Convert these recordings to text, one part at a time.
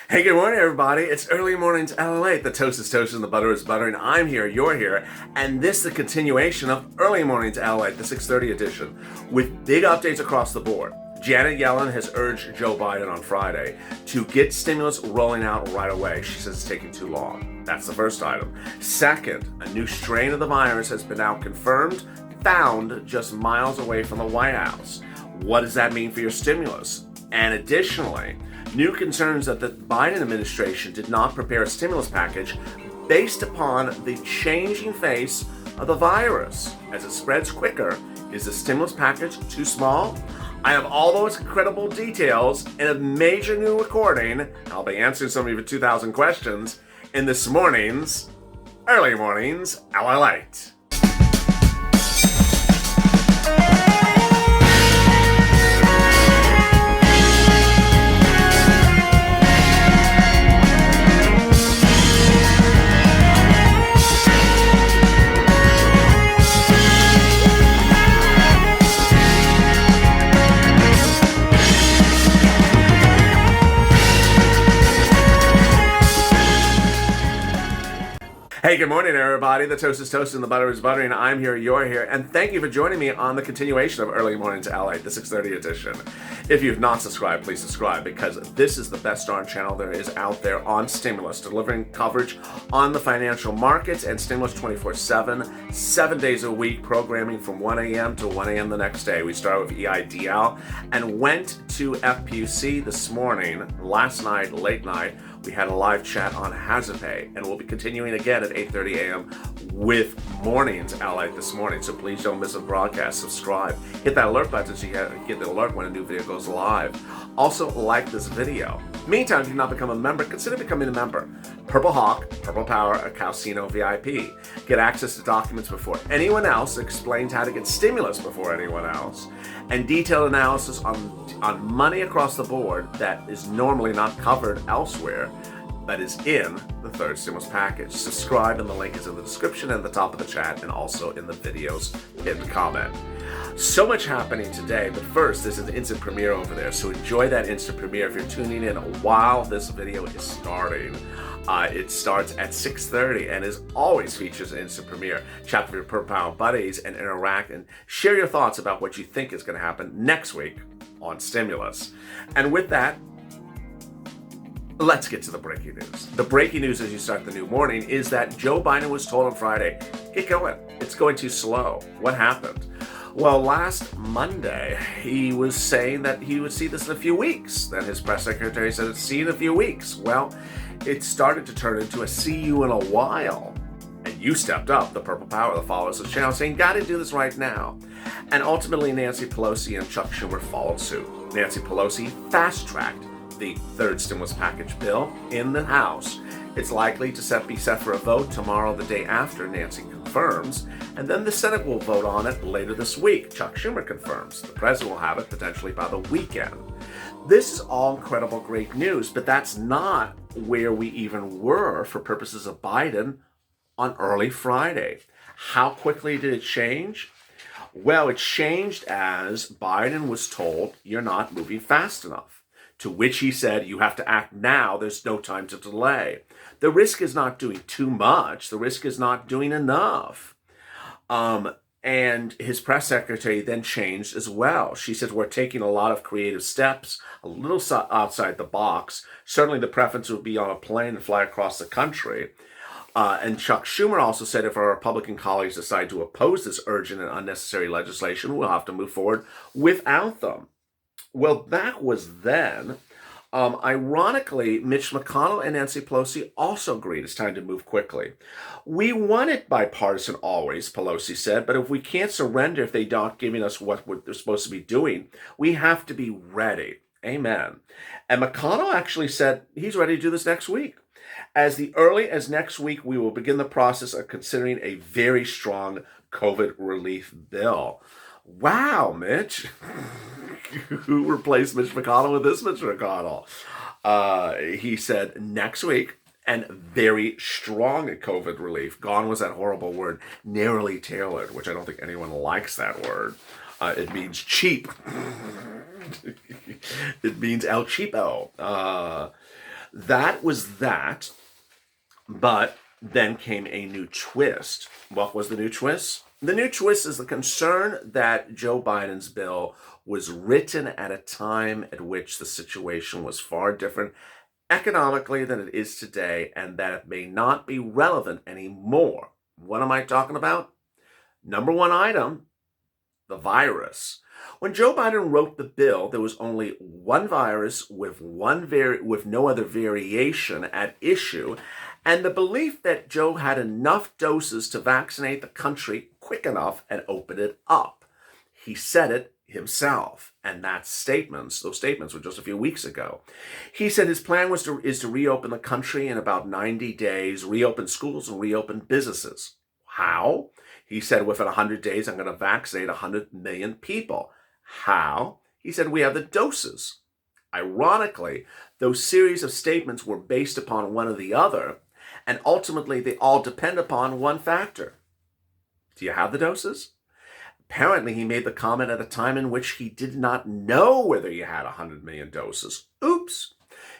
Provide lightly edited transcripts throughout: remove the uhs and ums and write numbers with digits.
Hey, good morning, everybody. It's early mornings LALate. The toast is toast and the butter is butter, and I'm here, you're here, and this is the continuation of early mornings LALate, the 6:30 edition, with big updates across the board. Janet Yellen has urged Joe Biden on Friday to get stimulus rolling out right away. She says it's taking too long. That's the first item. Second, a new strain of the virus has been now confirmed, found just miles away from the White House. What does that mean for your stimulus? And additionally, new concerns that the Biden administration did not prepare a stimulus package based upon the changing face of the virus. As it spreads quicker, is the stimulus package too small? I have all those incredible details in a major new recording. I'll be answering some of your 2,000 questions in this morning's Early Mornings LALate. Hey, good morning, everybody. The toast is toast and the butter is butter, and I'm here, you're here, and thank you for joining me on the continuation of Early Mornings LALate, the 6:30 edition. If you've not subscribed, please subscribe, because this is the best darn channel there is out there on stimulus, delivering coverage on the financial markets and stimulus 24/7, 7 days a week, programming from 1 a.m. to 1 a.m. the next day. We started with EIDL and went to FPUC this morning, last night, late night. We had a live chat on Hazard Pay, and we'll be continuing again at 8:30 a.m. with Mornings LALate this morning. So please don't miss a broadcast. Subscribe. Hit that alert button so you get the alert when a new video goes live. Also, like this video. Meantime, if you've not become a member, consider becoming a member. Purple Hawk, Purple Power, or Calcino VIP. Get access to documents before anyone else, explains how to get stimulus before anyone else, and detailed analysis on money across the board that is normally not covered elsewhere, that is in the third stimulus package. Subscribe, and the link is in the description and the top of the chat, and also in the video's pinned comment. So much happening today, but first, this is the instant premiere over there, so enjoy that instant premiere if you're tuning in while this video is starting. It starts at 6:30 and as always features an instant premiere. Chat with your Purple Power buddies and interact and share your thoughts about what you think is going to happen next week on stimulus. And with that, let's get to the breaking news. The breaking news as you start the new morning is that Joe Biden was told on Friday, get going. It's going too slow. What happened? Well, last Monday, he was saying that he would see this in a few weeks. Then his press secretary said it's see in a few weeks. Well, it started to turn into a see you in a while. And you stepped up, the Purple Power, the followers of the channel, saying, gotta do this right now. And ultimately, Nancy Pelosi and Chuck Schumer followed suit. Nancy Pelosi fast-tracked the third stimulus package bill in the House. It's likely to be set for a vote tomorrow, the day after Nancy confirms, and then the Senate will vote on it later this week. Chuck Schumer confirms. The president will have it potentially by the weekend. This is all incredible, great news, but that's not where we even were for purposes of Biden on early Friday. How quickly did it change? Well, it changed as Biden was told, you're not moving fast enough. To which he said, you have to act now. There's no time to delay. The risk is not doing too much. The risk is not doing enough. And his press secretary then changed as well. She said, we're taking a lot of creative steps, a little outside the box. Certainly the preference would be on a plane and fly across the country. And Chuck Schumer also said if our Republican colleagues decide to oppose this urgent and unnecessary legislation, we'll have to move forward without them. Well, that was then. Ironically, Mitch McConnell and Nancy Pelosi also agreed it's time to move quickly. We want it bipartisan always, Pelosi said, but if we can't surrender if they're not giving us what they're supposed to be doing, we have to be ready. Amen. And McConnell actually said he's ready to do this next week. As early as next week, we will begin the process of considering a very strong COVID relief bill. Wow, Mitch. Who replaced Mitch McConnell with this Mitch McConnell? He said next week, and very strong COVID relief. Gone was that horrible word, narrowly tailored, which I don't think anyone likes that word. It means cheap. It means El Cheapo. That was that, but then came a new twist. What was the new twist? The new twist is the concern that Joe Biden's bill was written at a time at which the situation was far different economically than it is today, and that it may not be relevant anymore. What am I talking about? Number one item, the virus. When Joe Biden wrote the bill, there was only one virus with no other variation at issue, and the belief that Joe had enough doses to vaccinate the country quick enough and open it up. He said it himself, and those statements were just a few weeks ago. He said his plan is to reopen the country in about 90 days, reopen schools and reopen businesses. How? He said within 100 days, I'm going to vaccinate 100 million people. How? He said we have the doses. Ironically, those series of statements were based upon one or the other, and ultimately they all depend upon one factor. Do you have the doses? Apparently, he made the comment at a time in which he did not know whether you had 100 million doses. Oops.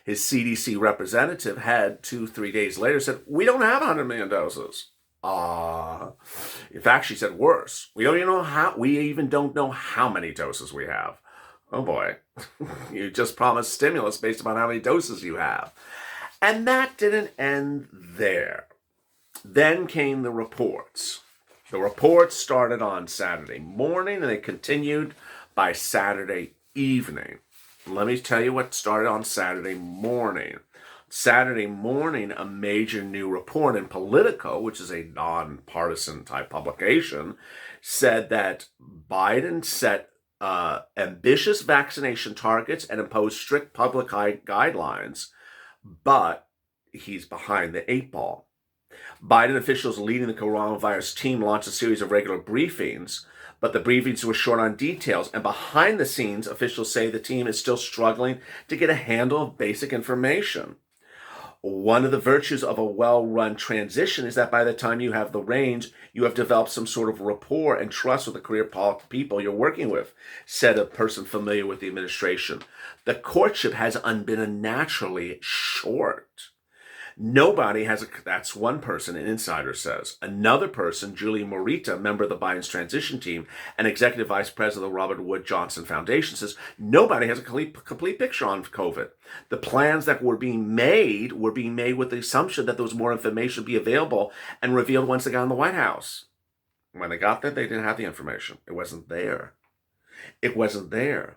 His CDC representative had 2-3 days later said, we don't have 100 million doses. In fact, she said worse. We even don't know how many doses we have. Oh boy, you just promised stimulus based upon how many doses you have. And that didn't end there. Then came the reports. The reports started on Saturday morning and they continued by Saturday evening. Let me tell you what started on Saturday morning. Saturday morning, a major new report in Politico, which is a nonpartisan type publication, said that Biden set ambitious vaccination targets and imposed strict public guidelines, but he's behind the 8 ball. Biden officials leading the coronavirus team launched a series of regular briefings, but the briefings were short on details, and behind the scenes, officials say the team is still struggling to get a handle of basic information. One of the virtues of a well-run transition is that by the time you have the reins, you have developed some sort of rapport and trust with the career people you're working with, said a person familiar with the administration. The courtship has been unnaturally short. Nobody has that's one person, an insider says. Another person, Julie Morita, member of the Biden's transition team and executive vice president of the Robert Wood Johnson Foundation, says nobody has a complete picture on COVID. The plans that were being made with the assumption that there was more information be available and revealed once they got in the White House. When they got there, they didn't have the information. It wasn't there. It wasn't there.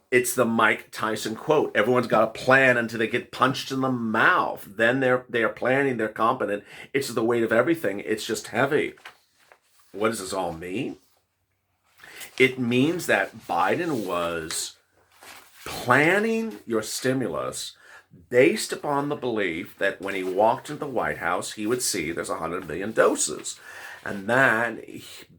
It's the Mike Tyson quote. Everyone's got a plan until they get punched in the mouth. Then they are planning, they're competent. It's the weight of everything. It's just heavy. What does this all mean? It means that Biden was planning your stimulus based upon the belief that when he walked into the White House, he would see there's 100 million doses. And then,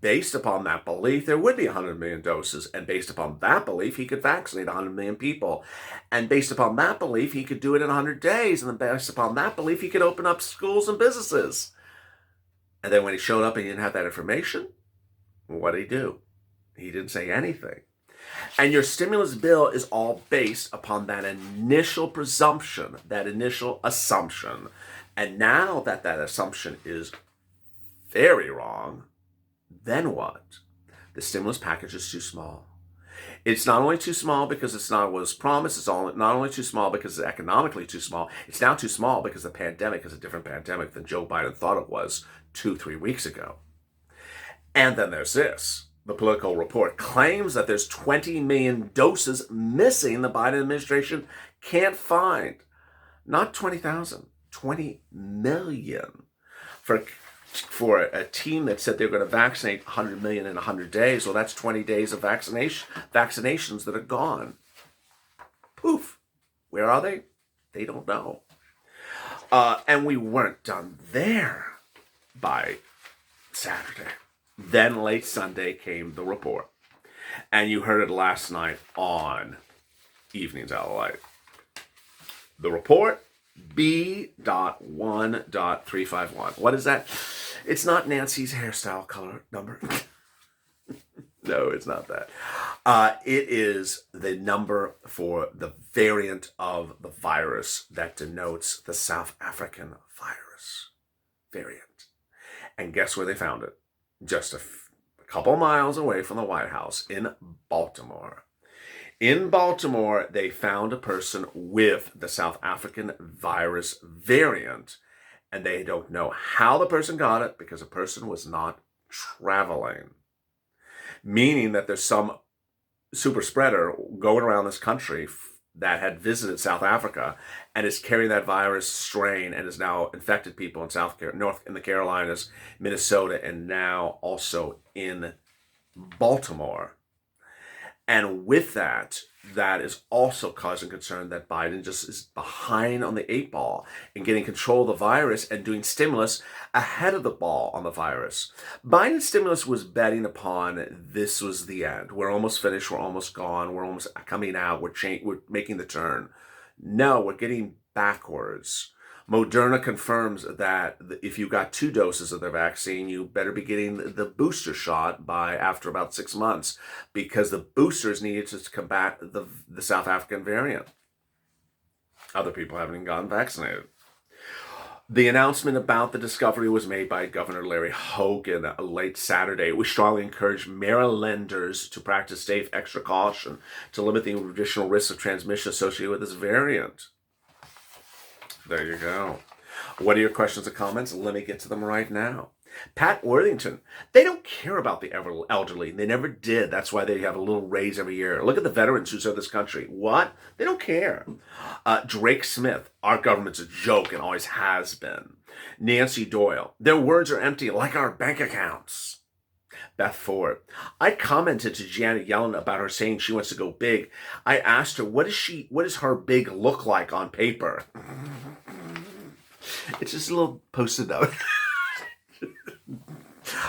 based upon that belief, there would be 100 million doses. And based upon that belief, he could vaccinate 100 million people. And based upon that belief, he could do it in 100 days. And then based upon that belief, he could open up schools and businesses. And then when he showed up and he didn't have that information, what did he do? He didn't say anything. And your stimulus bill is all based upon that initial presumption, that initial assumption. And now that assumption is very wrong, then what? The stimulus package is too small. It's not only too small because it's not what was promised, it's not only too small because it's economically too small, it's now too small because the pandemic is a different pandemic than Joe Biden thought it was 2-3 weeks ago. And then there's this. The Politico report claims that there's 20 million doses missing the Biden administration can't find. Not 20,000, 20 million. For a team that said they're going to vaccinate 100 million in 100 days, well, that's 20 days of vaccinations that are gone. Poof. Where are they? They don't know. And we weren't done there by Saturday. Then late Sunday came the report. And you heard it last night on Evenings LATE. The report, B.1.351. What is that? It's not Nancy's hairstyle color number. No, it's not that. It is the number for the variant of the virus that denotes the South African virus variant. And guess where they found it? Just a couple miles away from the White House in Baltimore. In Baltimore, they found a person with the South African virus variant, and they don't know how the person got it because the person was not traveling. Meaning that there's some super spreader going around this country that had visited South Africa and is carrying that virus strain and has now infected people in in the Carolinas, Minnesota, and now also in Baltimore. And with that, that is also causing concern that Biden just is behind on the 8 ball in getting control of the virus and doing stimulus ahead of the ball on the virus. Biden's stimulus was betting upon this was the end. We're almost finished. We're almost gone. We're almost coming out. We're making the turn. No, we're getting backwards. Moderna confirms that if you got 2 doses of their vaccine, you better be getting the booster shot after about 6 months, because the booster is needed to combat the South African variant. Other people haven't even gotten vaccinated. The announcement about the discovery was made by Governor Larry Hogan late Saturday. We strongly encourage Marylanders to practice safe extra caution to limit the additional risks of transmission associated with this variant. There you go. What are your questions or comments? Let me get to them right now. Pat Worthington, they don't care about the elderly. They never did. That's why they have a little raise every year. Look at the veterans who serve this country. What? They don't care. Drake Smith, our government's a joke and always has been. Nancy Doyle, their words are empty like our bank accounts. Beth Ford, I commented to Janet Yellen about her saying she wants to go big. I asked her, what does her big look like on paper? It's just a little post-it note.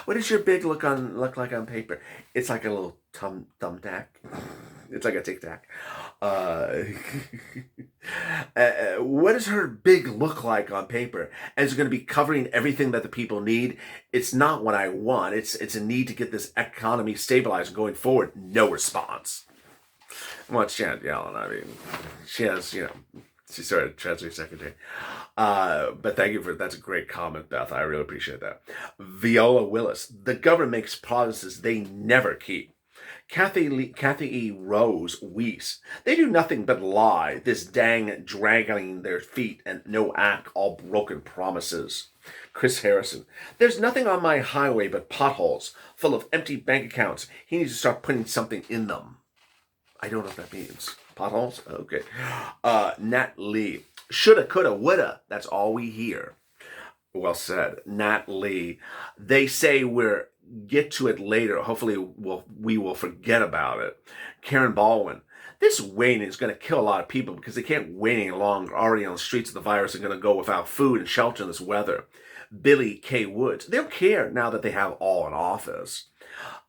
What does your big look like on paper? It's like a little thumbtack. It's like a tic-tac. What does her big look like on paper? And it's going to be covering everything that the people need. It's not what I want. It's a need to get this economy stabilized and going forward. No response. Well, it's Janet Yellen. I mean, she has, she's sort of Treasury Secretary. But thank you that's a great comment, Beth. I really appreciate that. Viola Willis, the government makes promises they never keep. Kathy E. Rose Weiss, they do nothing but lie, this dang dragging their feet and no act, all broken promises. Chris Harrison, there's nothing on my highway but potholes full of empty bank accounts. He needs to start putting something in them. I don't know what that means. Potholes? Okay. Nat Lee, shoulda, coulda, woulda. That's all we hear. Well said. Nat Lee, they say we're get to it later. Hopefully we will forget about it. Karen Baldwin, this waning is going to kill a lot of people because they can't wait any longer. Already on the streets of the virus are going to go without food and shelter in this weather. Billy K. Woods, they don't care now that they have all in office.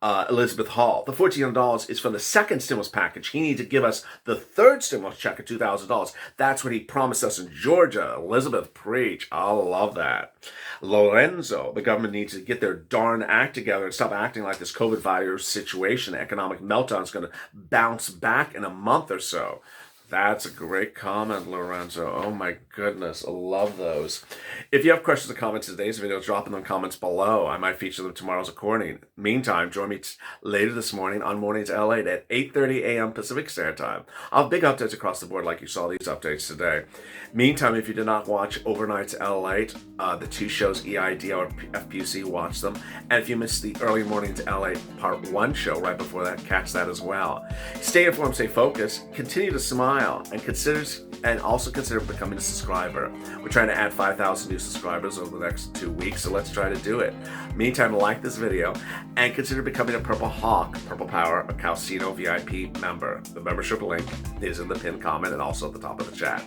Elizabeth Hall, the $1,400 is from the second stimulus package. He needs to give us the third stimulus check of $2,000. That's what he promised us in Georgia. Elizabeth, preach. I love that. Lorenzo, the government needs to get their darn act together and stop acting like this COVID virus situation, economic meltdown is going to bounce back in a month or so. That's a great comment, Lorenzo. Oh my goodness, I love those. If you have questions or comments in today's video, drop them in the comments below. I might feature them tomorrow's recording. Meantime, join me later this morning on Mornings LATE at 8:30 a.m. Pacific Standard Time. I'll have big updates across the board like you saw these updates today. Meantime, if you did not watch Overnights LATE, the 2 shows EID or FPC, watch them. And if you missed the Early Mornings LA Part 1 show right before that, catch that as well. Stay informed, stay focused, continue to smile, and also consider becoming a subscriber. We're trying to add 5,000 new subscribers over the next 2 weeks, so let's try to do it. Meantime, like this video and consider becoming a Purple Hawk, Purple Power, or Calcino VIP member. The membership link is in the pinned comment and also at the top of the chat.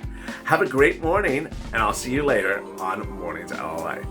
Have a great morning, and I'll see you later on Mornings LATE.